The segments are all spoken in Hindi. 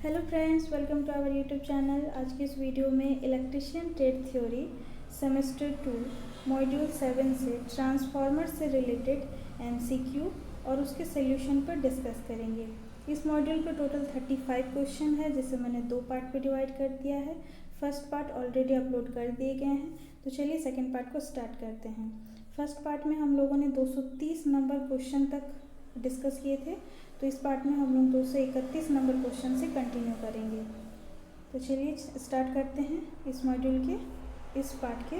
Hello friends, welcome to our YouTube channel. आज की इस वीडियो में electrician trade theory semester 2 module 7 से ट्रांसफार्मर से रिलेटेड एमसीक्यू और उसके सोल्यूशन पर डिस्कस करेंगे। इस मॉड्यूल पे टोटल 35 क्वेश्चन है, जिसे मैंने दो पार्ट पे डिवाइड कर दिया है। फर्स्ट पार्ट ऑलरेडी अपलोड कर दिए गए हैं, तो चलिए सेकेंड पार्ट को स्टार्ट करते हैं। फर्स्ट पार्ट में हम लोगों ने 230 नंबर क्वेश्चन तक डिस्कस किए थे, तो इस पार्ट में हम लोग 231 नंबर क्वेश्चन से कंटिन्यू करेंगे। तो चलिए स्टार्ट करते हैं इस मॉड्यूल के इस पार्ट के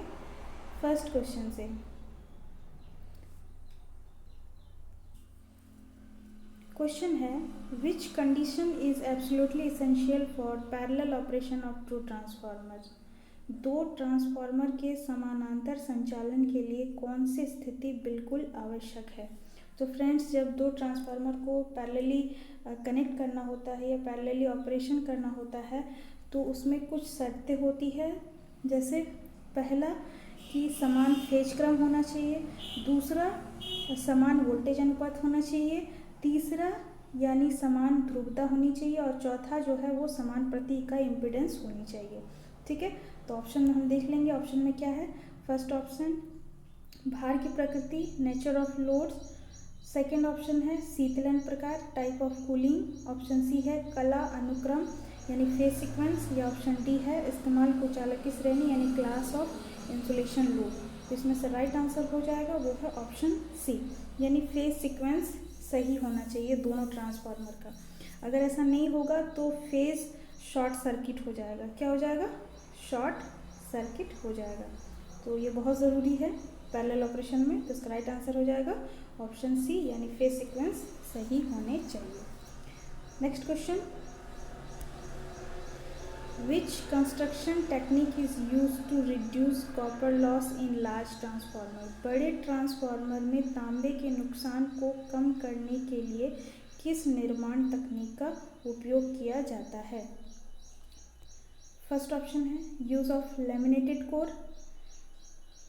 फर्स्ट क्वेश्चन से। क्वेश्चन है, which condition is absolutely essential for parallel operation of two transformer. दो ट्रांसफार्मर के समानांतर संचालन के लिए कौन सी स्थिति बिल्कुल आवश्यक है। तो फ्रेंड्स, जब दो ट्रांसफार्मर को पैरेलली कनेक्ट करना होता है या पैरेलली ऑपरेशन करना होता है, तो उसमें कुछ शर्तें होती है। जैसे पहला कि समान फेज क्रम होना चाहिए, दूसरा समान वोल्टेज अनुपात होना चाहिए, तीसरा यानी समान ध्रुवता होनी चाहिए, और चौथा जो है वो समान प्रति इकाई इम्पीडेंस होनी चाहिए। ठीक है, तो ऑप्शन में हम देख लेंगे। ऑप्शन में क्या है? फर्स्ट ऑप्शन भार की प्रकृति, nature of loads. Second option है शीतलन प्रकार, type of cooling. Option C है कला अनुक्रम यानी फेज सीक्वेंस, या ऑप्शन डी है इस्तेमाल कुचालक की श्रेणी यानी क्लास ऑफ इंसुलेशन लूप। तो इसमें से राइट आंसर हो जाएगा वो है ऑप्शन सी, यानी फेज सीक्वेंस सही होना चाहिए दोनों ट्रांसफार्मर का। अगर ऐसा नहीं होगा तो फेज शॉर्ट सर्किट हो जाएगा। क्या हो जाएगा? शॉर्ट सर्किट हो जाएगा। तो ये बहुत ज़रूरी है पैरेलल ऑपरेशन में। तो इसका राइट आंसर हो जाएगा ऑप्शन सी, यानी फेज सीक्वेंस सही होने चाहिए। Next question, which construction technique is use to reduce copper loss in large transformer. बड़े ट्रांसफार्मर में तांबे के नुकसान को कम करने के लिए किस निर्माण तकनीक का उपयोग किया जाता है? फर्स्ट ऑप्शन है यूज ऑफ लेमिनेटेड कोर,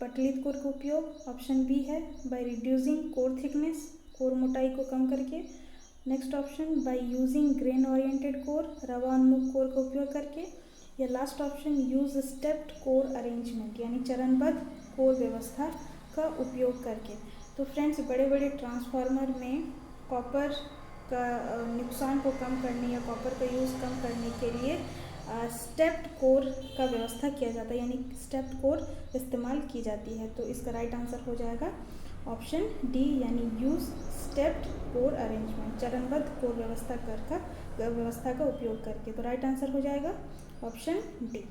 पटलित कोर का उपयोग। ऑप्शन बी है by reducing core thickness, core मोटाई को कम करके। Next option by using grain oriented core, रवा उन्मुख कोर का उपयोग करके। या last option use stepped core arrangement यानी चरणबद्ध कोर व्यवस्था का उपयोग करके। तो फ्रेंड्स, बड़े बड़े ट्रांसफार्मर में कॉपर का नुकसान को कम करने या कॉपर का यूज़ कम करने के लिए स्टेप्ड कोर का व्यवस्था किया जाता है, यानी स्टेप्ड कोर इस्तेमाल की जाती है। तो इसका राइट आंसर हो जाएगा ऑप्शन डी, यानी यूज स्टेप्ड कोर अरेंजमेंट, चरणबद्ध कोर व्यवस्था का उपयोग करके। तो राइट आंसर हो जाएगा ऑप्शन डी।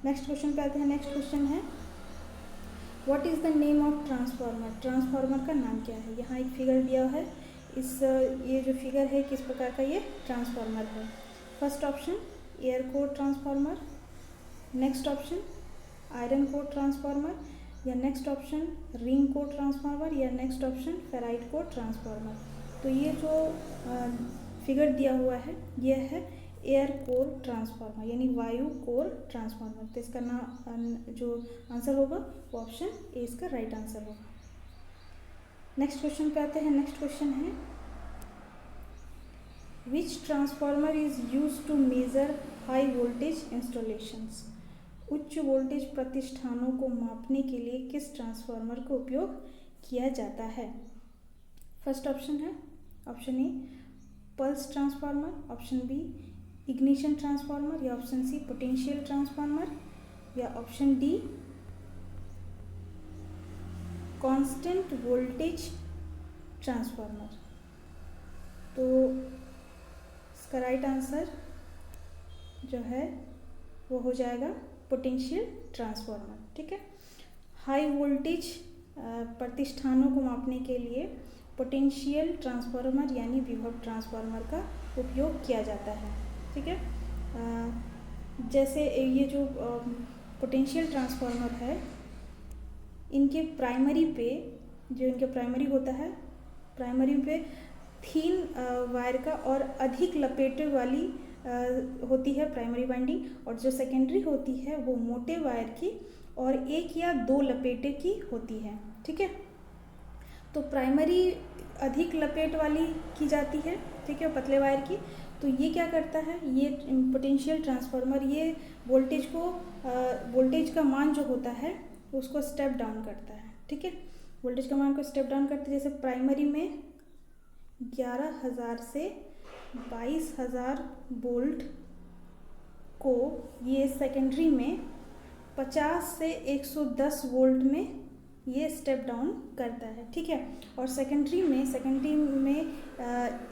नेक्स्ट क्वेश्चन पे आते हैं। नेक्स्ट क्वेश्चन है, what is the name of transformer. Transformer का नाम क्या है? यहाँ एक फिगर दिया है। ये जो फिगर है किस प्रकार का ये ट्रांसफार्मर है? First option air core transformer, next option iron core transformer, या next option ring core transformer, या next option ferrite core transformer. तो ये जो फिगर दिया हुआ है ये है एयर कोर ट्रांसफार्मर यानी वायु कोर ट्रांसफार्मर। तो इसका जो आंसर होगा वो ऑप्शन ए इसका राइट आंसर होगा। नेक्स्ट क्वेश्चन पे आते हैं। नेक्स्ट क्वेश्चन है, Which transformer is used to measure high voltage installations? उच्च वोल्टेज प्रतिष्ठानों को मापने के लिए किस ट्रांसफार्मर का उपयोग किया जाता है? फर्स्ट ऑप्शन है option A pulse transformer, option B ignition transformer, या ऑप्शन सी पोटेंशियल ट्रांसफार्मर, या option D constant voltage transformer. तो इसका राइट आंसर जो है वो हो जाएगा पोटेंशियल ट्रांसफार्मर। ठीक है, हाई वोल्टेज प्रतिष्ठानों को मापने के लिए पोटेंशियल ट्रांसफार्मर यानी विभव ट्रांसफार्मर का उपयोग किया जाता है। ठीक है, जैसे ये जो पोटेंशियल ट्रांसफार्मर है, इनके प्राइमरी पे जो इनका प्राइमरी होता है, प्राइमरी पे थीन वायर का और अधिक लपेटे वाली होती है प्राइमरी वाइंडिंग, और जो सेकेंडरी होती है वो मोटे वायर की और एक या दो लपेटे की होती है। ठीक है, तो प्राइमरी अधिक लपेट वाली की जाती है, ठीक है, पतले वायर की। तो ये क्या करता है, ये पोटेंशियल ट्रांसफार्मर ये वोल्टेज का मान जो होता है उसको स्टेप डाउन करता है, ठीक है। वोल्टेज का मान को स्टेप डाउन करते हैं, जैसे प्राइमरी में 11,000 से 22,000 वोल्ट को ये सेकेंडरी में 50 से 110 वोल्ट में ये स्टेप डाउन करता है, ठीक है। और सेकेंडरी में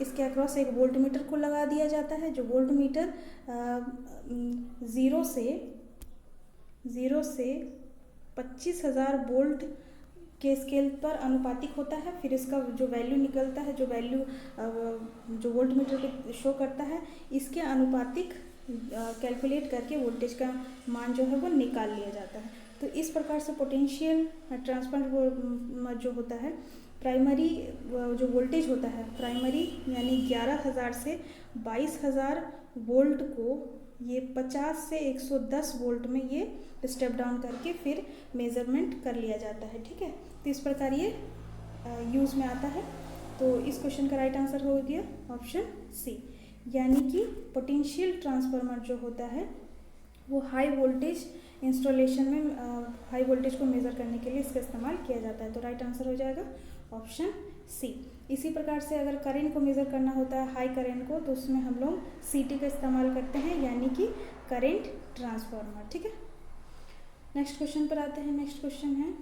इसके अक्रॉस एक वोल्ट मीटर को लगा दिया जाता है, जो वोल्ट मीटर 0 से 25,000 वोल्ट के स्केल पर अनुपातिक होता है। फिर इसका जो वैल्यू निकलता है, जो वोल्ट मीटर पे शो करता है, इसके अनुपातिक कैलकुलेट करके वोल्टेज का मान जो है वो निकाल लिया जाता है। तो इस प्रकार से पोटेंशियल ट्रांसफार्मर जो होता है, प्राइमरी जो वोल्टेज होता है प्राइमरी यानी 11,000 से 22,000 वोल्ट को ये 50 से 110 वोल्ट में ये स्टेप डाउन करके फिर मेजरमेंट कर लिया जाता है, ठीक है। तो इस प्रकार ये यूज़ में आता है। तो इस क्वेश्चन का राइट आंसर हो गया ऑप्शन सी, यानी कि पोटेंशियल ट्रांसफार्मर जो होता है वो हाई वोल्टेज इंस्टॉलेशन में हाई वोल्टेज को मेज़र करने के लिए इसका इस्तेमाल किया जाता है। तो राइट आंसर हो जाएगा ऑप्शन सी। इसी प्रकार से अगर करंट को मेज़र करना होता है हाई करंट को, तो उसमें हम लोग सीटी का इस्तेमाल करते हैं, यानी कि करंट ट्रांसफार्मर, ठीक है। नेक्स्ट क्वेश्चन पर आते हैं। नेक्स्ट क्वेश्चन है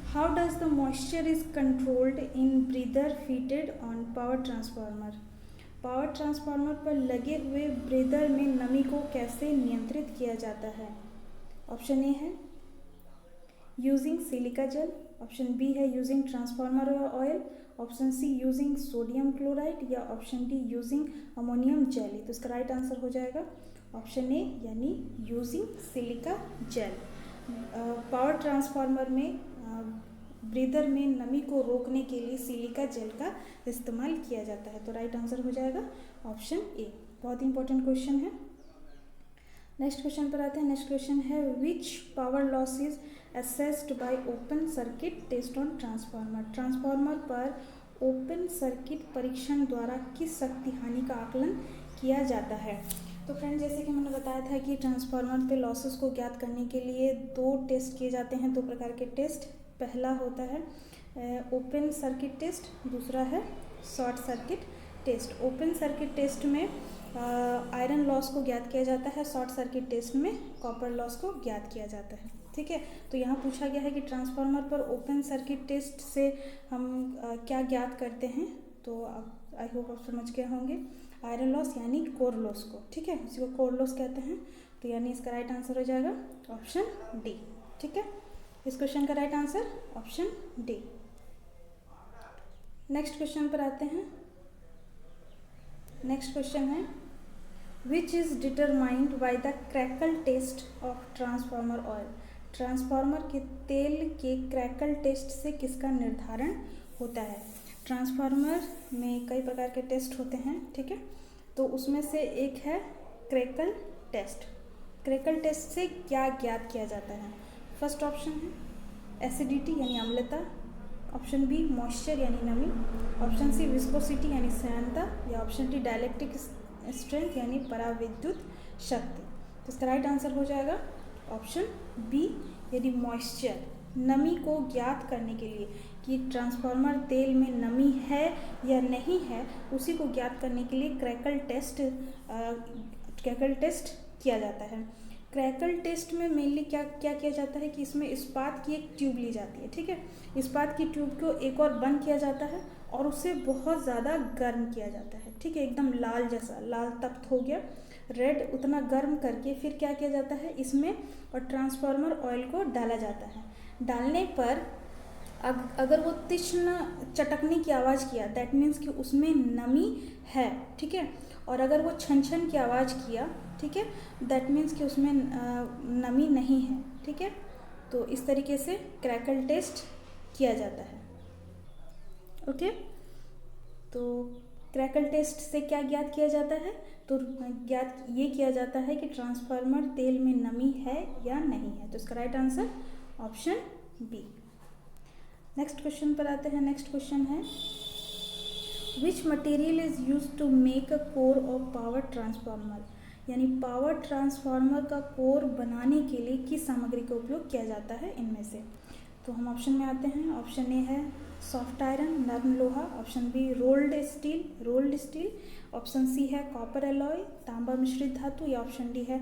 how does the moisture is controlled in breather fitted on power transformer. Power transformer पर लगे हुए ब्रीदर में नमी को कैसे नियंत्रित किया जाता है। ऑप्शन ए है using silica gel, option B है using transformer oil, option C using sodium chloride, या option D using ammonium jelly. तो इसका राइट आंसर हो जाएगा ऑप्शन ए, यानी using silica gel. Power transformer में ब्रीदर में नमी को रोकने के लिए सिलिका जेल का इस्तेमाल किया जाता है। तो राइट आंसर हो जाएगा ऑप्शन ए। बहुत इंपॉर्टेंट क्वेश्चन है। नेक्स्ट क्वेश्चन पर आते हैं। नेक्स्ट क्वेश्चन है which power loss is assessed by open circuit test on transformer. Transformer पर ओपन सर्किट परीक्षण द्वारा किस शक्ति हानि का आकलन किया जाता है। तो फ्रेंड, जैसे कि मैंने बताया था कि ट्रांसफार्मर पे लॉसेस को ज्ञात करने के लिए दो टेस्ट किए जाते हैं, दो प्रकार के टेस्ट। पहला होता है ओपन सर्किट टेस्ट, दूसरा है short circuit test. Open circuit test में आयरन लॉस को ज्ञात किया जाता है, शॉर्ट सर्किट टेस्ट में कॉपर लॉस को ज्ञात किया जाता है, ठीक है। तो यहाँ पूछा गया है कि ट्रांसफार्मर पर ओपन सर्किट टेस्ट से हम क्या ज्ञात करते हैं। तो आप आई होप आप समझ गए होंगे, आयरन लॉस यानी कोर लॉस को, ठीक है, उसी को कोर लॉस कहते हैं। तो यानी इसका राइट आंसर हो जाएगा ऑप्शन डी, ठीक है। इस क्वेश्चन का right answer option D. Next question पर आते हैं। नेक्स्ट क्वेश्चन है which is determined by the crackle test of transformer oil. Transformer के तेल के क्रैकल टेस्ट से किसका निर्धारण होता है। ट्रांसफार्मर में कई प्रकार के टेस्ट होते हैं, ठीक है। तो उसमें से एक है क्रैकल टेस्ट। क्रैकल टेस्ट से क्या ज्ञात किया जाता है। फर्स्ट ऑप्शन है एसिडिटी यानी अम्लता, ऑप्शन बी मॉइस्चर यानी नमी, ऑप्शन सी विस्कोसिटी यानी श्यानता, या ऑप्शन डी डाइलेक्ट्रिक स्ट्रेंथ यानी पराविद्युत शक्ति। तो इसका राइट आंसर हो जाएगा ऑप्शन बी, यानी मॉइस्चर। नमी को ज्ञात करने के लिए कि ट्रांसफार्मर तेल में नमी है या नहीं है, उसी को ज्ञात करने के लिए क्रैकल टेस्ट किया जाता है। क्रैकल टेस्ट में मेनली क्या किया जाता है कि इसमें इस्पात की एक ट्यूब ली जाती है, ठीक है। इस्पात की ट्यूब को एक और बंद किया जाता है और उसे बहुत ज़्यादा गर्म किया जाता है, ठीक है, एकदम लाल जैसा, लाल तप्त हो गया रेड, उतना गर्म करके फिर क्या किया जाता है इसमें और ट्रांसफार्मर ऑयल को डाला जाता है। डालने पर अगर वो तीक्ष्ण चटकने की आवाज़ किया, दैट मीन्स कि उसमें नमी है, ठीक है। और अगर वो छन छन की आवाज़ किया, ठीक है, दैट मीन्स कि उसमें नमी नहीं है, ठीक है। तो इस तरीके से क्रैकल टेस्ट किया जाता है, ओके। तो क्रैकल टेस्ट से क्या ज्ञात किया जाता है, तो ज्ञात ये किया जाता है कि ट्रांसफार्मर तेल में नमी है या नहीं है। तो इसका right answer option B. Next question पर आते हैं। नेक्स्ट क्वेश्चन है which material is use to make a core of power transformer, यानी पावर ट्रांसफार्मर का कोर बनाने के लिए किस सामग्री का उपयोग किया जाता है इनमें से। तो हम ऑप्शन में आते हैं। ऑप्शन ए है सॉफ्ट आयरन, नर्म लोहा। Option B rolled steel. Option C है कॉपर एलॉय, तांबा मिश्रित धातु। या ऑप्शन डी है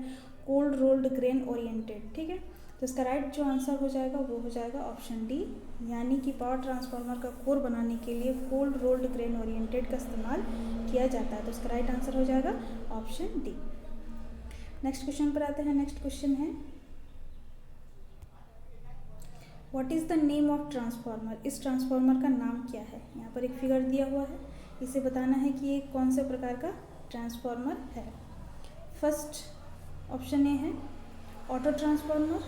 कोल्ड रोल्ड ग्रेन ओरिएंटेड। ठीक है, तो इसका राइट जो आंसर हो जाएगा वो हो जाएगा ऑप्शन डी, यानी कि पावर ट्रांसफार्मर का कोर बनाने के लिए कोल्ड रोल्ड ग्रेन ओरिएंटेड का इस्तेमाल किया जाता है। तो इसका राइट आंसर हो जाएगा ऑप्शन डी। नेक्स्ट क्वेश्चन पर आते हैं। नेक्स्ट क्वेश्चन है what is the name of transformer, इस ट्रांसफार्मर का नाम क्या है। यहाँ पर एक फिगर दिया हुआ है, इसे बताना है कि ये कौन से प्रकार का ट्रांसफार्मर है। फर्स्ट ऑप्शन ए है auto transformer,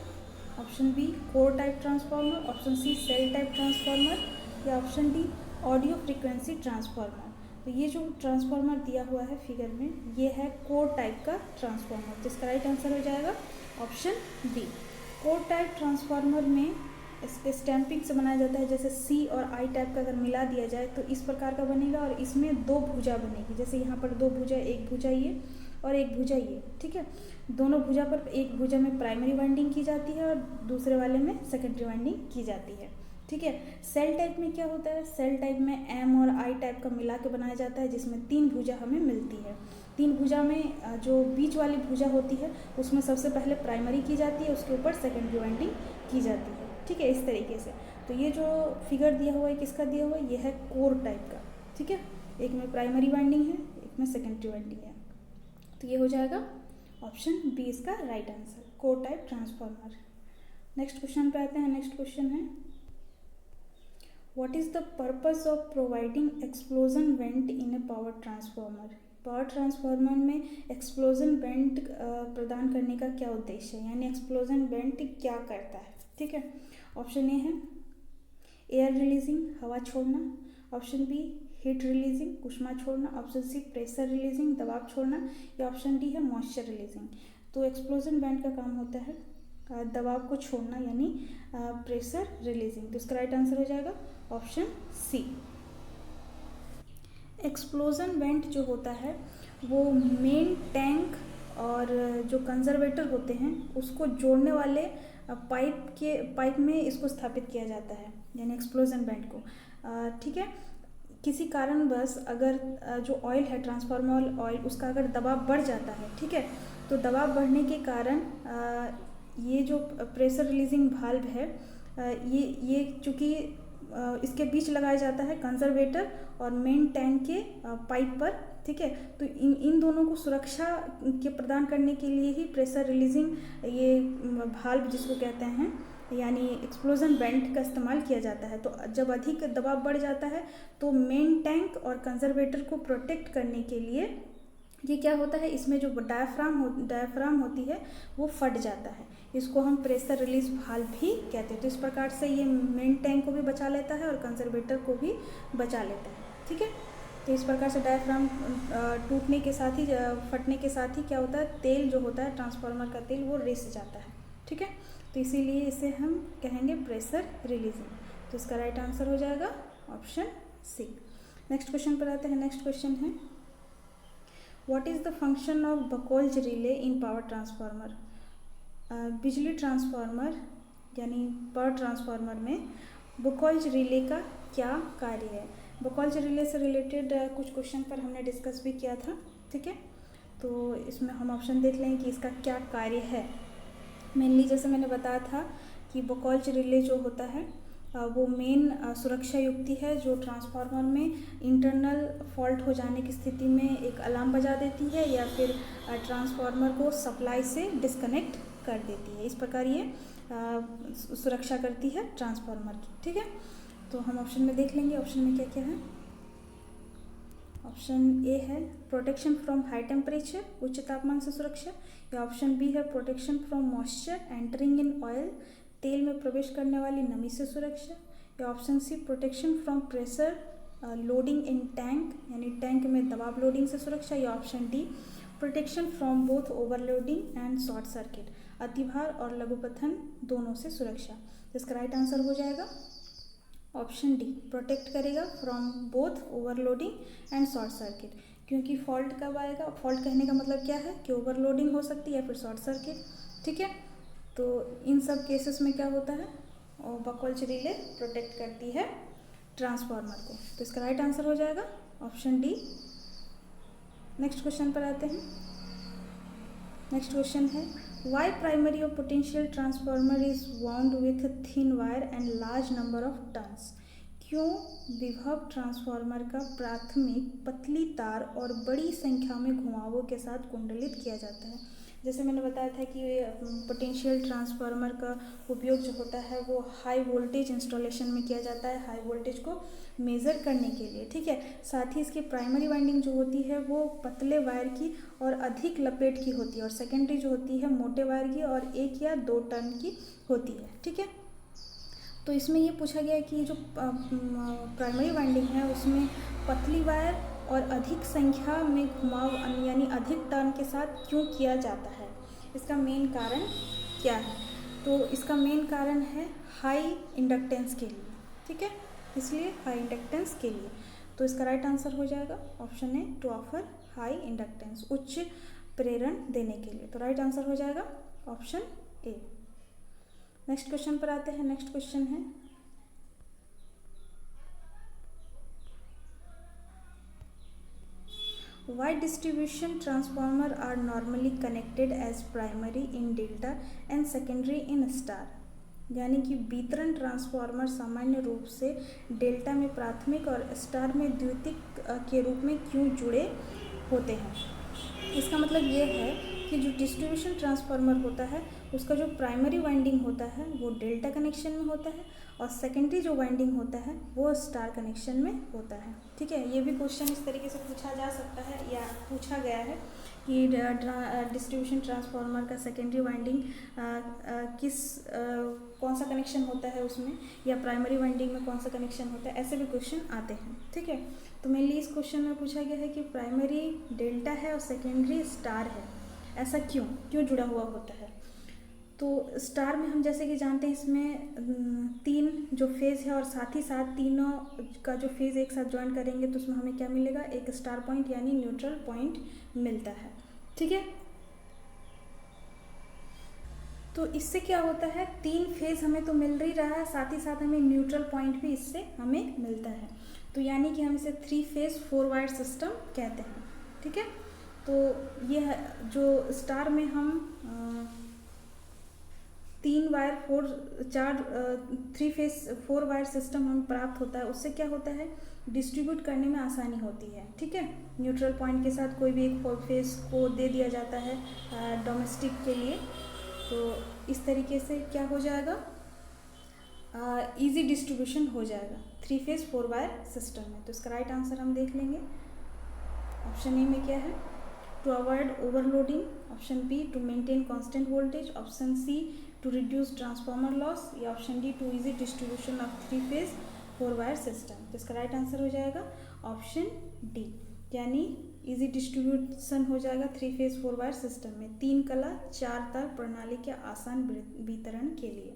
option B core type transformer, option C shell type transformer, या option D audio frequency transformer. तो ये जो ट्रांसफार्मर दिया हुआ है फिगर में, ये है कोर टाइप का ट्रांसफार्मर। तो इसका राइट आंसर हो जाएगा option B. Core type transformer में इसके स्टैंपिंग से बनाया जाता है, जैसे सी और आई टाइप का अगर मिला दिया जाए तो इस प्रकार का बनेगा, और इसमें दो भुजा बनेगी। जैसे यहाँ पर दो भुजा, एक भुजा ये और एक भुजा ये। ठीक है, दोनों भुजा पर एक भुजा में प्राइमरी वाइंडिंग की जाती है और दूसरे वाले में सेकेंडरी वाइंडिंग की जाती है। ठीक है, सेल टाइप में क्या होता है, सेल टाइप में एम और आई टाइप का मिला के बनाया जाता है, जिसमें तीन भुजा हमें मिलती है। तीन भुजा में जो बीच वाली भुजा होती है उसमें सबसे पहले प्राइमरी की जाती है, उसके ऊपर सेकेंडरी वाइंडिंग की जाती है। ठीक है, इस तरीके से। तो ये जो फिगर दिया हुआ है किसका दिया हुआ है, ये है कोर टाइप का। ठीक है, एक में प्राइमरी वाइंडिंग है, एक में सेकेंडरी वाइंडिंग है। तो ये हो जाएगा ऑप्शन बी इसका right answer, core type transformer. Next question पे आते हैं। नेक्स्ट क्वेश्चन है what is the purpose of providing explosion went in A power transformer. Power transformer में एक्सप्लोजन वेंट प्रदान करने का क्या उद्देश्य है, यानी एक्सप्लोजन वेंट क्या करता है। ठीक है, ऑप्शन ए है एयर रिलीजिंग, हवा छोड़ना। ऑप्शन बी हीट रिलीजिंग, ऊष्मा छोड़ना। ऑप्शन सी प्रेशर रिलीजिंग, दबाव छोड़ना। या ऑप्शन डी है मॉइस्चर रिलीजिंग। तो एक्सप्लोजन बैंड का काम होता है दबाव को छोड़ना, यानी प्रेशर रिलीजिंग। तो इसका राइट आंसर हो जाएगा ऑप्शन सी। एक्सप्लोजन वेंट जो होता है वो मेन टैंक और जो कंजर्वेटर होते हैं उसको जोड़ने वाले पाइप में इसको स्थापित किया जाता है, यानी एक्सप्लोजन वेंट को। ठीक है, किसी कारणवश अगर जो ऑयल है ट्रांसफार्मर ऑयल, उसका अगर दबाव बढ़ जाता है, ठीक है, तो दबाव बढ़ने के कारण ये जो प्रेशर रिलीजिंग वाल्व है ये चूँकि इसके बीच लगाया जाता है कंजर्वेटर और मेन टैंक के पाइप पर। ठीक है, तो इन दोनों को सुरक्षा के प्रदान करने के लिए ही प्रेशर रिलीजिंग ये वाल्व जिसको कहते हैं, यानी एक्सप्लोजन वेंट का इस्तेमाल किया जाता है। तो जब अधिक दबाव बढ़ जाता है तो मेन टैंक और कंजर्वेटर को प्रोटेक्ट करने के लिए ये क्या होता है, इसमें जो डायफ्राम होती है वो फट जाता है, इसको हम प्रेशर रिलीज वाल्व भी कहते हैं। तो इस प्रकार से ये मेन टैंक को भी बचा लेता है और कंजर्वेटर को भी बचा लेता है। ठीक है, तो इस प्रकार से डायफ्राम टूटने के साथ ही फटने के साथ ही क्या होता है, तेल जो होता है ट्रांसफार्मर का तेल वो रिस जाता है। ठीक है, तो इसीलिए इसे हम कहेंगे प्रेशर रिलीजिंग। तो इसका राइट आंसर हो जाएगा ऑप्शन सी। नेक्स्ट क्वेश्चन पर आते हैं। नेक्स्ट क्वेश्चन है what is the function of Buchholz relay in power transformer. बिजली ट्रांसफार्मर यानी पावर ट्रांसफार्मर में बकोल्ज रिले का क्या कार्य है। बकोल्ज रिले से रिलेटेड कुछ क्वेश्चन पर हमने डिस्कस भी किया था। ठीक है, तो इसमें हम ऑप्शन देख लें कि इसका क्या कार्य है। मेनली जैसे मैंने बताया था कि बकोल्ज रिले जो होता है वो मेन सुरक्षा युक्ति है जो ट्रांसफार्मर में इंटरनल फॉल्ट हो जाने की स्थिति में एक अलार्म बजा देती है या फिर ट्रांसफार्मर को सप्लाई से डिस्कनेक्ट कर देती है। इस प्रकार ये सुरक्षा करती है ट्रांसफार्मर की। ठीक है, तो हम ऑप्शन में देख लेंगे ऑप्शन में क्या क्या है। ऑप्शन ए है प्रोटेक्शन फ्रॉम हाई टेम्परेचर, उच्च तापमान से सुरक्षा। या ऑप्शन बी है protection from moisture entering in oil, तेल में प्रवेश करने वाली नमी से सुरक्षा। या option C protection from pressure loading in tank, यानी टैंक में दबाव लोडिंग से सुरक्षा। या option D protection from both overloading and short circuit, अतिभार और लघुपथन दोनों से सुरक्षा। इसका राइट आंसर हो जाएगा ऑप्शन डी, प्रोटेक्ट करेगा from both overloading and short circuit. क्योंकि फॉल्ट कब आएगा, फॉल्ट कहने का मतलब क्या है कि ओवरलोडिंग हो सकती है या फिर शॉर्ट सर्किट, ठीक है। तो इन सब केसेस में क्या होता है, और बकवल्च रिले प्रोटेक्ट करती है ट्रांसफार्मर को। तो इसका राइट आंसर हो जाएगा ऑप्शन डी। नेक्स्ट क्वेश्चन पर आते हैं। नेक्स्ट क्वेश्चन है, वाई प्राइमरी और potential transformer is wound with thin wire and large number of turns. क्यों विभव ट्रांसफार्मर का प्राथमिक पतली तार और बड़ी संख्या में घुमावों के साथ कुंडलित किया जाता है। जैसे मैंने बताया था कि पोटेंशियल ट्रांसफार्मर का उपयोग जो होता है वो हाई वोल्टेज इंस्टॉलेशन में किया जाता है, हाई वोल्टेज को मेज़र करने के लिए, ठीक है। साथ ही इसकी प्राइमरी वाइंडिंग जो होती है वो पतले वायर की और अधिक लपेट की होती है, और सेकेंडरी जो होती है मोटे वायर की और 1 या 2 टर्न की होती है, ठीक है। तो इसमें ये पूछा गया है कि जो प्राइमरी वाइंडिंग है उसमें पतली वायर और अधिक संख्या में घुमाव यानी अधिक टर्न के साथ क्यों किया जाता है, इसका मेन कारण क्या है। तो इसका मेन कारण है हाई इंडक्टेंस के लिए, ठीक है, इसलिए हाई इंडक्टेंस के लिए। तो इसका राइट आंसर हो जाएगा option A, to offer high inductance, उच्च प्रेरण देने के लिए। तो राइट आंसर हो जाएगा ऑप्शन ए। नेक्स्ट क्वेश्चन पर आते हैं। नेक्स्ट क्वेश्चन है, why distribution transformer are normally connected as primary in delta and secondary in star। यानी कि वितरण ट्रांसफार्मर सामान्य रूप से डेल्टा में प्राथमिक और स्टार में द्वितीयक के रूप में क्यों जुड़े होते हैं। इसका मतलब ये है कि जो डिस्ट्रीब्यूशन ट्रांसफार्मर होता है उसका जो प्राइमरी वाइंडिंग होता है वो डेल्टा कनेक्शन में होता है, और सेकेंडरी जो वाइंडिंग होता है वो स्टार कनेक्शन में होता है, ठीक है। ये भी क्वेश्चन इस तरीके से पूछा जा सकता है या पूछा गया है कि डिस्ट्रीब्यूशन ट्रांसफार्मर का सेकेंडरी वाइंडिंग कौन सा कनेक्शन होता है उसमें, या प्राइमरी वाइंडिंग में कौन सा कनेक्शन होता है, ऐसे भी क्वेश्चन आते हैं, ठीक है। तो मेनली इस क्वेश्चन में पूछा गया है कि प्राइमरी डेल्टा है और सेकेंडरी स्टार है, ऐसा क्यों जुड़ा हुआ होता है। तो स्टार में हम जैसे कि जानते हैं इसमें 3 जो फेज़ है और साथ ही साथ तीनों का जो फेज़ एक साथ ज्वाइन करेंगे तो उसमें हमें क्या मिलेगा, एक स्टार पॉइंट यानी न्यूट्रल पॉइंट मिलता है, ठीक है। तो इससे क्या होता है, 3 फेज़ हमें तो मिल ही रहा है, साथ ही साथ हमें न्यूट्रल पॉइंट भी इससे हमें मिलता है। तो यानी कि हम इसे 3 फेज़ 4 वायर सिस्टम कहते हैं, ठीक है। तो ये जो स्टार में हम 3 फेज 4 वायर सिस्टम हमें प्राप्त होता है, उससे क्या होता है, डिस्ट्रीब्यूट करने में आसानी होती है, ठीक है। न्यूट्रल पॉइंट के साथ कोई भी एक फेज को दे दिया जाता है डोमेस्टिक के लिए, तो इस तरीके से क्या हो जाएगा, इजी डिस्ट्रीब्यूशन हो जाएगा 3 फेज 4 वायर सिस्टम में। तो इसका राइट आंसर हम देख लेंगे, ऑप्शन ए में क्या है, to avoid overloading, option B to maintain constant voltage, option C to reduce transformer loss, या option D to easy distribution of 3 phase 4 wire system. तो इसका राइट आंसर हो जाएगा ऑप्शन डी, यानी इजी डिस्ट्रीब्यूशन हो जाएगा 3 फेज 4 वायर सिस्टम में 3 कला 4 तार प्रणाली के आसान वितरण के लिए।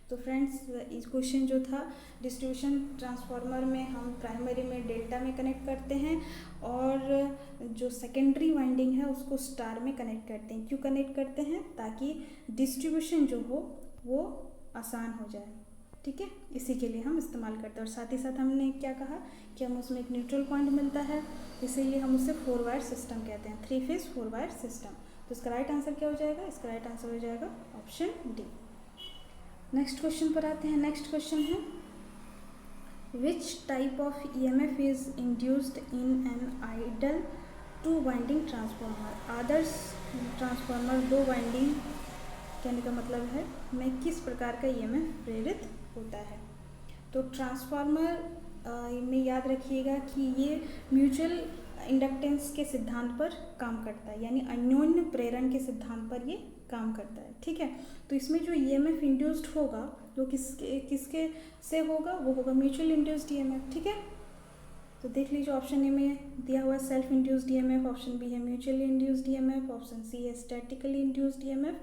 तो फ्रेंड्स, इस क्वेश्चन जो था डिस्ट्रीब्यूशन ट्रांसफार्मर में हम प्राइमरी में डेल्टा में कनेक्ट करते हैं और जो सेकेंडरी वाइंडिंग है उसको स्टार में कनेक्ट करते हैं। क्यों कनेक्ट करते हैं, ताकि डिस्ट्रीब्यूशन जो हो वो आसान हो जाए, ठीक है, इसी के लिए हम इस्तेमाल करते हैं। और साथ ही साथ हमने क्या कहा कि हम उसमें एक न्यूट्रल पॉइंट मिलता है, इसीलिए हम उसे 4 वायर सिस्टम कहते हैं, 3 फेज 4 वायर सिस्टम। तो इसका राइट आंसर क्या हो जाएगा, इसका राइट आंसर हो जाएगा ऑप्शन डी। नेक्स्ट क्वेश्चन पर आते हैं। नेक्स्ट क्वेश्चन है, which type of EMF is induced in an ideal 2 winding transformer. आदर्श ट्रांसफार्मर 2 वाइंडिंग कहने का मतलब है में किस प्रकार का EMF प्रेरित होता है। तो ट्रांसफार्मर में याद रखिएगा कि ये म्यूचुअल इंडक्टेंस के सिद्धांत पर काम करता है, यानी अन्योन्य प्रेरण के सिद्धांत पर ये काम करता है, ठीक है। तो इसमें जो EMF इंड्यूस्ड होगा वो किसके से होगा, वो होगा म्यूचुअल इंड्यूस्ड EMF, ठीक है। तो देख लीजिए, ऑप्शन ए में दिया हुआ है self induced EMF, option B है mutually induced EMF, option C है statically induced EMF,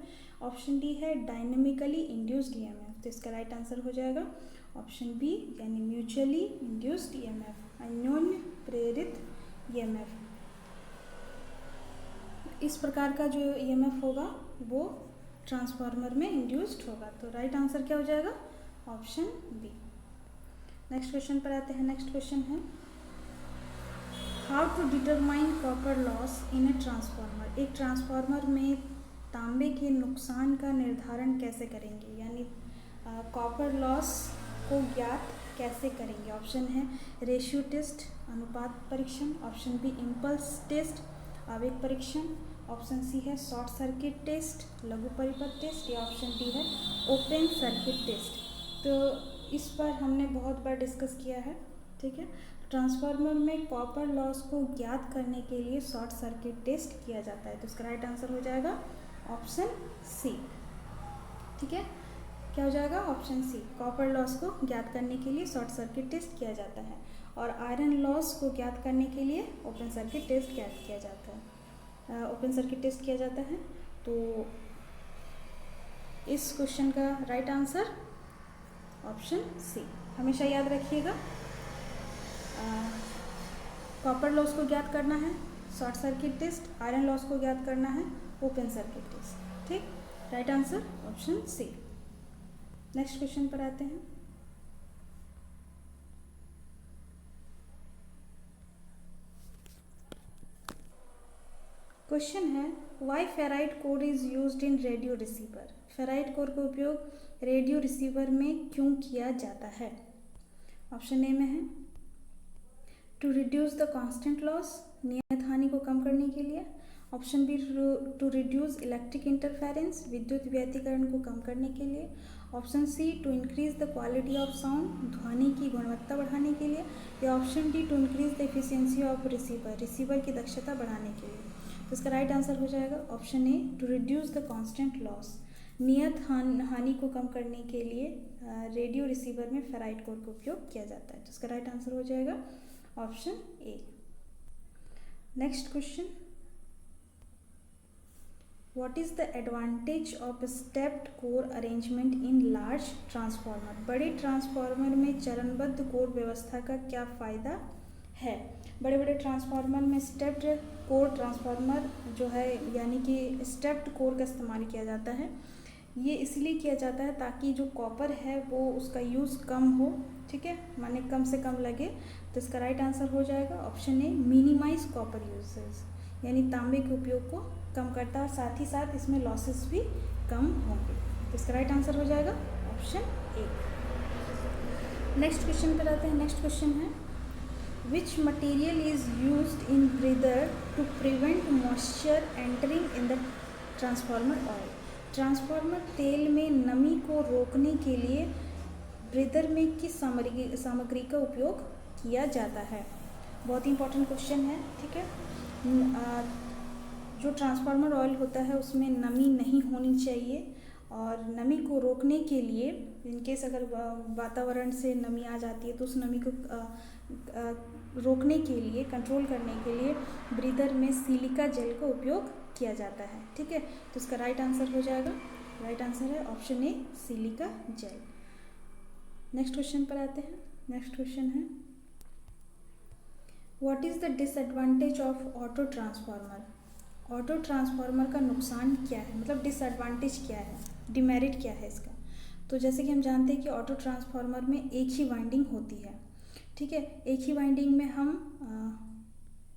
option D है डायनेमिकली इंड्यूस्ड EMF। तो इसका राइट आंसर हो जाएगा ऑप्शन बी यानी म्यूचुअली इंड्यूस्ड ईएमएफ, अन्योन्य प्रेरित ईएमएफ। इस प्रकार का जो ईएमएफ होगा वो ट्रांसफार्मर में इंड्यूस्ड होगा। तो राइट आंसर क्या हो जाएगा? Option B. नेक्स्ट क्वेश्चन पर आते हैं। नेक्स्ट क्वेश्चन है how to determine copper loss in a transformer. एक ट्रांसफार्मर में तांबे के नुकसान का निर्धारण कैसे करेंगे, यानी कॉपर लॉस को ज्ञात कैसे करेंगे। ऑप्शन है रेशियो टेस्ट, अनुपात परीक्षण, ऑप्शन बी इम्पल्स टेस्ट, आवेग परीक्षण, ऑप्शन सी है शॉर्ट सर्किट टेस्ट, लघु परिपथ टेस्ट, या ऑप्शन डी है ओपन सर्किट टेस्ट। तो इस पर हमने बहुत बार डिस्कस किया है, ठीक है। ट्रांसफार्मर में कॉपर लॉस को ज्ञात करने के लिए शॉर्ट सर्किट टेस्ट किया जाता है। तो इसका राइट आंसर हो जाएगा ऑप्शन सी, ठीक है। क्या हो जाएगा? ऑप्शन सी, कॉपर लॉस को ज्ञात करने के लिए शॉर्ट सर्किट टेस्ट किया जाता है, और आयरन लॉस को ज्ञात करने के लिए ओपन सर्किट टेस्ट किया जाता है। ओपन सर्किट टेस्ट किया जाता है। तो इस क्वेश्चन का राइट आंसर ऑप्शन सी। हमेशा याद रखिएगा, कॉपर लॉस को ज्ञात करना है short circuit test, iron loss को ज्ञात करना है ओपन सर्किट टेस्ट, ठीक। Right answer option C. Next question पर आते हैं। क्वेश्चन है why ferrite core is used in radio receiver. Ferrite core का उपयोग रेडियो रिसीवर में क्यों किया जाता है? ऑप्शन ए में है to reduce the constant loss, नियत हानि को कम करने के लिए, option B to reduce electric interference, विद्युत व्यतिकरण को कम करने के लिए, option C to increase the quality of sound, ध्वनि की गुणवत्ता बढ़ाने के लिए, या option D to increase the efficiency of receiver, receiver की दक्षता बढ़ाने के लिए। तो इसका राइट आंसर हो जाएगा option A to reduce the constant loss. नियत हानि को कम करने के लिए रेडियो रिसीवर में फेराइट कोर का उपयोग किया जाता है। तो इसका राइट आंसर हो जाएगा option A. Next question, what is the advantage of stepped core arrangement in large transformer. बड़े ट्रांसफार्मर में चरणबद्ध कोर व्यवस्था का क्या फायदा है? बड़े बड़े ट्रांसफार्मर में स्टेप्ड कोर ट्रांसफार्मर जो है, यानी कि स्टेप्ड कोर का इस्तेमाल किया जाता है। ये इसलिए किया जाता है ताकि जो कॉपर है वो उसका यूज़ कम हो, ठीक है, माने कम से कम लगे। तो इसका राइट आंसर हो जाएगा option A minimize copper uses, यानी तांबे के उपयोग को कम करता है, और साथ ही साथ इसमें लॉसेस भी कम होंगे। तो इसका राइट आंसर हो जाएगा ऑप्शन ए। नेक्स्ट क्वेश्चन पर आते हैं। नेक्स्ट क्वेश्चन है Which material is used in breather to prevent moisture entering in the transformer oil? Transformer तेल में नमी को रोकने के लिए ब्रीदर में किस सामग्री का उपयोग किया जाता है? बहुत ही इंपॉर्टेंट क्वेश्चन है, ठीक है। जो ट्रांसफार्मर ऑयल होता है उसमें नमी नहीं होनी चाहिए, और नमी को रोकने के लिए इनकेस अगर वातावरण से नमी आ जाती है तो उस नमी को रोकने के लिए, कंट्रोल करने के लिए ब्रीदर में सिलिका जेल का उपयोग किया जाता है, ठीक है। तो इसका राइट आंसर हो जाएगा, राइट आंसर है ऑप्शन ए सिलिका जेल। नेक्स्ट क्वेश्चन पर आते हैं। नेक्स्ट क्वेश्चन है what is the disadvantage of auto transformer. Auto transformer का नुकसान क्या है, मतलब डिसएडवांटेज क्या है, डिमेरिट क्या है इसका? तो जैसे कि हम जानते हैं कि ऑटो ट्रांसफार्मर में एक ही वाइंडिंग होती है, ठीक है। एक ही वाइंडिंग में हम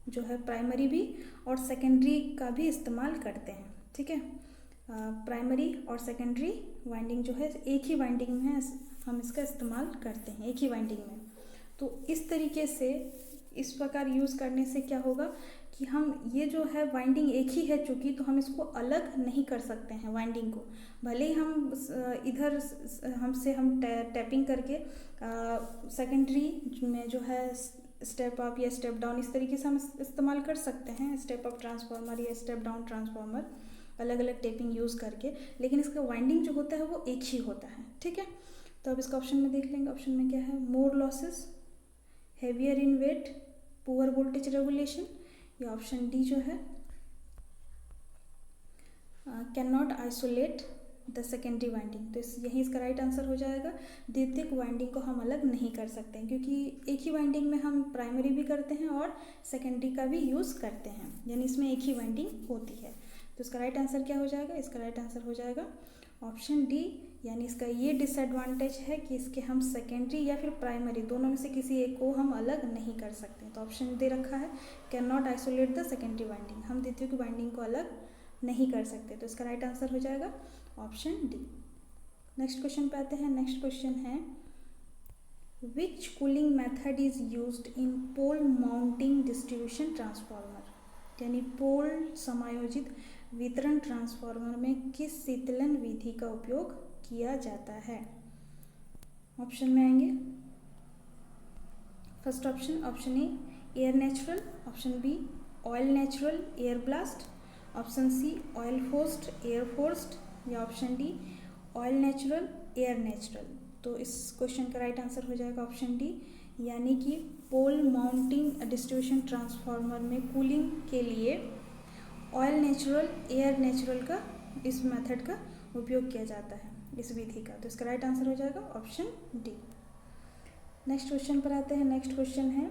जो है प्राइमरी भी और सेकेंडरी का भी इस्तेमाल करते हैं, ठीक है। प्राइमरी और सेकेंडरी वाइंडिंग जो है एक ही वाइंडिंग में है, हम इसका इस्तेमाल करते हैं एक ही वाइंडिंग में। तो इस तरीके से, इस प्रकार यूज़ करने से क्या होगा कि हम ये जो है वाइंडिंग एक ही है चूँकि, तो हम इसको अलग नहीं कर सकते हैं वाइंडिंग को। भले ही हम इधर हम टैपिंग करके सेकेंडरी में जो है स्टेप अप या स्टेप डाउन इस तरीके से हम इस्तेमाल कर सकते हैं, स्टेप अप ट्रांसफार्मर या स्टेप डाउन ट्रांसफार्मर अलग अलग टेपिंग यूज़ करके, लेकिन इसका वाइंडिंग जो होता है वो एक ही होता है, ठीक है। तो अब इसका ऑप्शन में देख लेंगे। ऑप्शन में क्या है? मोर लॉसेस, हेवियर इन वेट, पुअर वोल्टेज रेगुलेशन, या ऑप्शन डी जो है can not isolate the secondary winding. तो यही इसका राइट आंसर हो जाएगा। द्वितीयक वाइंडिंग को हम अलग नहीं कर सकते हैं, क्योंकि एक ही वाइंडिंग में हम प्राइमरी भी करते हैं और सेकेंडरी का भी यूज़ करते हैं, यानी इसमें एक ही वाइंडिंग होती है। तो इसका राइट आंसर क्या हो जाएगा? इसका राइट आंसर हो जाएगा ऑप्शन डी, यानी इसका ये डिसएडवांटेज है कि इसके हम सेकेंडरी या फिर प्राइमरी दोनों में से किसी एक को हम अलग नहीं कर सकते। तो ऑप्शन दे रखा है can not isolate the secondary winding, हम द्वितीयक वाइंडिंग को अलग नहीं कर सकते। तो इसका राइट आंसर हो जाएगा ऑप्शन डी। नेक्स्ट क्वेश्चन पे आते हैं। नेक्स्ट क्वेश्चन है which cooling method is used in pole mounting distribution transformer, यानी पोल समायोजित वितरण ट्रांसफार्मर में किस शीतलन विधि का उपयोग किया जाता है? ऑप्शन में आएंगे। First option, option A air natural, option B oil natural air blast, option C oil forced air forced, या option D oil natural air natural. तो इस क्वेश्चन का राइट आंसर हो जाएगा ऑप्शन डी, यानी कि पोल माउंटिंग डिस्ट्रीब्यूशन ट्रांसफार्मर में कूलिंग के लिए ऑयल नेचुरल एयर नेचुरल का इस मेथड का उपयोग किया जाता है, इस विधि का। तो इसका राइट आंसर हो जाएगा ऑप्शन डी। नेक्स्ट क्वेश्चन पर आते हैं। नेक्स्ट क्वेश्चन है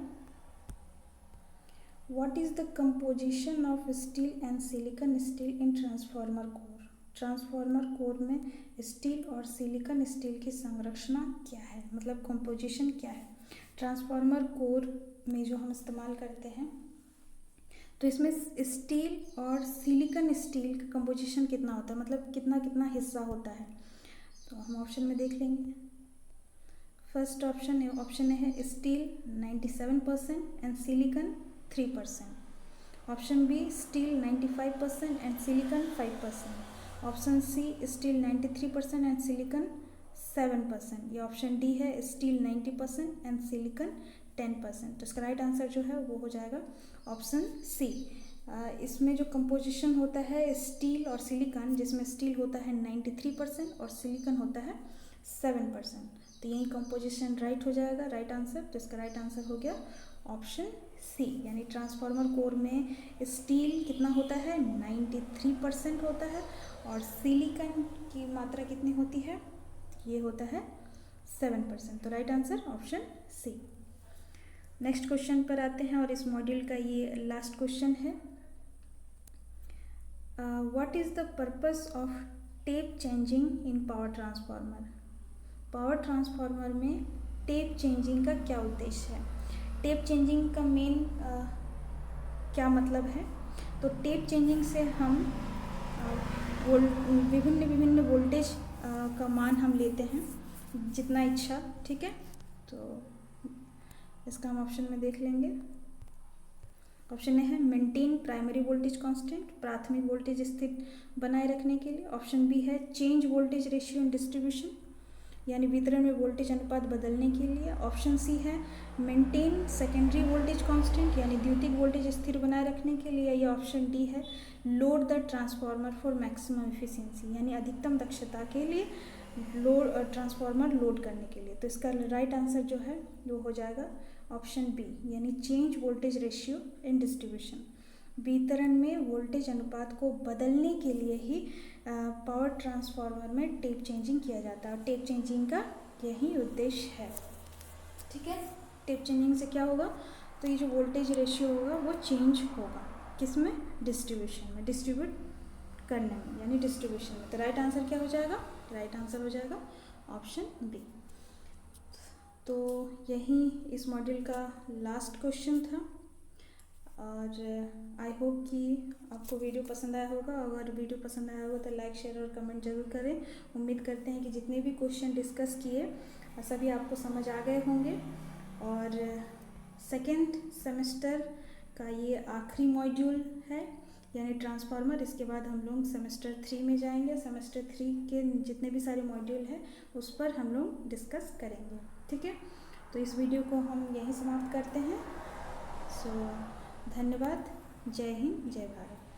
what is the composition of steel and silicon steel in transformer core, transformer core में स्टील और सिलिकॉन स्टील की संरचना क्या है, मतलब कंपोजिशन क्या है। ट्रांसफार्मर कोर में जो हम इस्तेमाल करते हैं, तो इसमें स्टील और सिलिकॉन स्टील का कंपोजिशन कितना होता है, मतलब कितना कितना हिस्सा होता है। तो हम ऑप्शन में देख लेंगे। फर्स्ट ऑप्शन है, ऑप्शन है steel 97% and silicon 3%, option B steel 95% and silicon 5%, option C steel 93% and silicon 7%, या ऑप्शन डी है स्टील 90% एंड सिलिकॉन 10%। तो इसका राइट आंसर जो है वो हो जाएगा ऑप्शन सी। इसमें जो कंपोजिशन होता है स्टील और सिलिकॉन, जिसमें स्टील होता है 93% और सिलिकॉन होता है 7%, तो यही कंपोजिशन राइट हो जाएगा, राइट आंसर। तो इसका राइट आंसर हो गया ऑप्शन सी, यानी ट्रांसफार्मर कोर में स्टील कितना होता है 93% होता है और सिलिकॉन की मात्रा कितनी होती है, ये होता है 7%। तो right answer option C. Next question पर आते हैं और इस मॉड्यूल का ये लास्ट क्वेश्चन है। What is the purpose of tap changing in power transformer, power transformer में टेप चेंजिंग का क्या उद्देश्य है। टेप चेंजिंग का मेन क्या मतलब है, तो टेप चेंजिंग से हम विभिन्न वोल्टेज का मान हम लेते हैं जितना इच्छा, ठीक है। तो इसका हम ऑप्शन में देख लेंगे। ऑप्शन ए है मेंटेन प्राइमरी वोल्टेज कांस्टेंट, प्राथमिक वोल्टेज स्थिर बनाए रखने के लिए। ऑप्शन बी है change voltage ratio in distribution, यानी वितरण में वोल्टेज अनुपात बदलने के लिए। ऑप्शन सी है मेंटेन सेकेंडरी वोल्टेज कांस्टेंट, यानी द्वितीयक वोल्टेज स्थिर बनाए रखने के लिए। या ऑप्शन डी है load the transformer for maximum efficiency, यानी अधिकतम दक्षता के लिए ट्रांसफार्मर लोड करने के लिए। तो इसका राइट आंसर जो है वो हो जाएगा ऑप्शन बी, यानी change voltage ratio in distribution, वितरण में वोल्टेज अनुपात को बदलने के लिए ही पावर ट्रांसफार्मर में टेप चेंजिंग किया जाता है और टेप चेंजिंग का यही उद्देश्य है, ठीक है। टेप चेंजिंग से क्या होगा, तो ये जो वोल्टेज रेशियो होगा वो चेंज होगा, किसमें, डिस्ट्रीब्यूशन में, डिस्ट्रीब्यूट करने में, यानी डिस्ट्रीब्यूशन में। तो राइट आंसर क्या हो जाएगा, राइट आंसर हो जाएगा ऑप्शन बी। तो यही इस मॉड्यूल का लास्ट क्वेश्चन था और आई होप कि आपको वीडियो पसंद आया होगा। अगर वीडियो पसंद आया होगा तो लाइक शेयर और कमेंट जरूर करें। उम्मीद करते हैं कि जितने भी क्वेश्चन डिस्कस किए सभी आपको समझ आ गए होंगे और सेकेंड सेमेस्टर का ये आखिरी मॉड्यूल है, यानी ट्रांसफार्मर। इसके बाद हम लोग सेमेस्टर 3 में जाएंगे। सेमेस्टर 3 के जितने भी सारे मॉड्यूल हैं उस पर हम लोग डिस्कस करेंगे, ठीक है। तो इस वीडियो को हम यहीं समाप्त करते हैं। सो धन्यवाद। जय हिंद, जय भारत।